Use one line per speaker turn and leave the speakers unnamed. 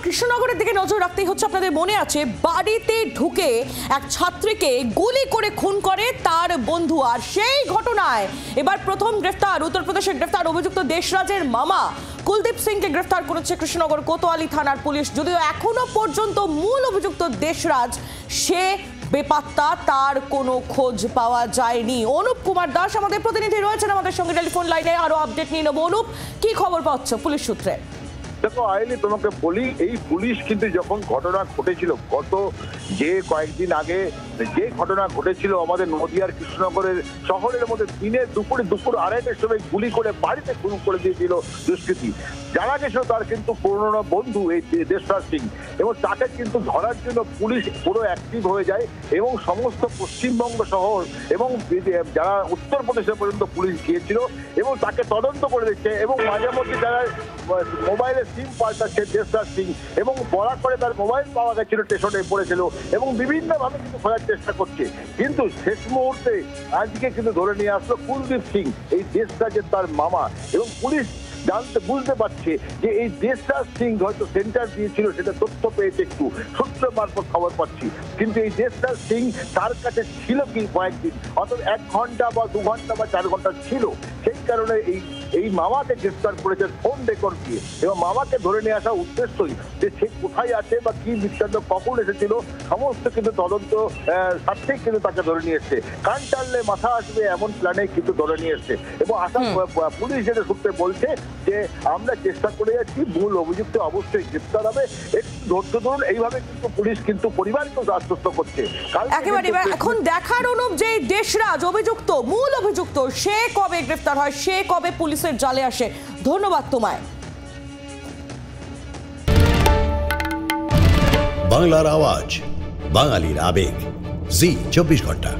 কৃষ্ণনগরের দিকে নজর রাখতেই হচ্ছে। আপনাদের মনে আছে বাড়িতে ঢুকে এক ছাত্রীকে গুলি করে খুন করে তার বন্ধু, আর সেই ঘটনায় এবার প্রথম গ্রেফতার উত্তরপ্রদেশের গ্রেফতার অভিযুক্ত দেশরাজের মামা কুলদীপ সিংকে গ্রেফতার করেছে কৃষ্ণনগর কোতোয়ালি থানার পুলিশ। যদিও এখনো পর্যন্ত মূল অভিযুক্ত দেশরাজ সে বেপাত্তা, তার কোনো খোঁজ পাওয়া যায়নি। অনুপ কুমার দাস আমাদের প্রতিনিধি রয়েছেন আমাদের সঙ্গে টেলিফোন লাইনে, আরো আপডেট নিয়ে নেব। অনুপ, কি খবর পাচ্ছ পুলিশ সূত্রে?
দেখো আইলি, তোমাকে বলি, এই পুলিশ কিন্তু যখন ঘটনা ঘটেছিল গত যে কয়েকদিন আগে যে ঘটনা ঘটেছিল আমাদের নদিয়ার কৃষ্ণনগরের শহরের মধ্যে দুপুর আড়াইটার সময় গুলি করে বাড়িতে খুন করে দিয়েছিল দুষ্কৃতী। জানা গেছিল তার কিন্তু পুরনো বন্ধু এই দেশরাজ সিং, এবং তাকে কিন্তু ধরার জন্য পুলিশ পুরো অ্যাক্টিভ হয়ে যায় এবং সমস্ত পশ্চিমবঙ্গ শহর এবং যারা উত্তরপ্রদেশে পর্যন্ত পুলিশ গিয়েছিল এবং তাকে তদন্ত করে দিচ্ছে। এবং মাঝে মধ্যে যারা মোবাইলে সিম পাল্টাচ্ছে দেশরাজ সিং, এবং বলা করে তার মোবাইল পাওয়া গেছিল স্টেশনে পড়েছিল, এবং বিভিন্নভাবে কিন্তু খোঁজার চেষ্টা করছে। কিন্তু শেষ মুহূর্তে আজকে কিন্তু ধরে নিয়ে আসলো কুলদীপ সিং, এই দেশরাজের তার মামা, এবং পুলিশ বুঝতে পারছে যে এই দেশরাজ সিং হয়তো সেন্টার দিয়েছিল, সেটা তথ্য পেয়েছে একটু সূত্র মারফত খবর পাচ্ছি। কিন্তু এই দেশরাজ সিং তার কাছে ছিল কি কয়েকদিন, অর্থাৎ 1 ঘন্টা বা 2 ঘন্টা বা 4 ঘন্টা ছিল। সেই কারণে এই মামাকে গ্রেফতার করেছে ফোন রেকর্ড দিয়ে, এবং মামাকে ধরে নিয়ে আসা উদ্দেশ্যই যে সে কোথায় আছে বা কি বৃত্তান্ত কখন এসেছিল সমস্ত কিন্তু তদন্ত স্বার্থেই কিন্তু তাকে ধরে নিয়ে এসছে। কান টানলে মাথা আসবে এমন প্ল্যানে কিন্তু ধরে নিয়ে এসছে। এবং আসাম পুলিশ যেটা সূত্রে বলছে যে আমরা চেষ্টা করে যাচ্ছি, মূল অভিযুক্ত অবশ্যই গ্রেফতার হবে, একটু ধৈর্য ধরুন। এইভাবে কিন্তু পুলিশ কিন্তু পরিবারকে আশ্বস্ত করছে।
একেবারে এখন দেখার অনুপ যে দেশরাজ অভিযুক্ত, মূল অভিযুক্ত, সে কবে গ্রেফতার হয়, সে কবে পুলিশের জালে আসে। ধন্যবাদ তোমায়।
বাংলার আওয়াজ, বাঙালির আবেগ, জি 24 ঘন্টা।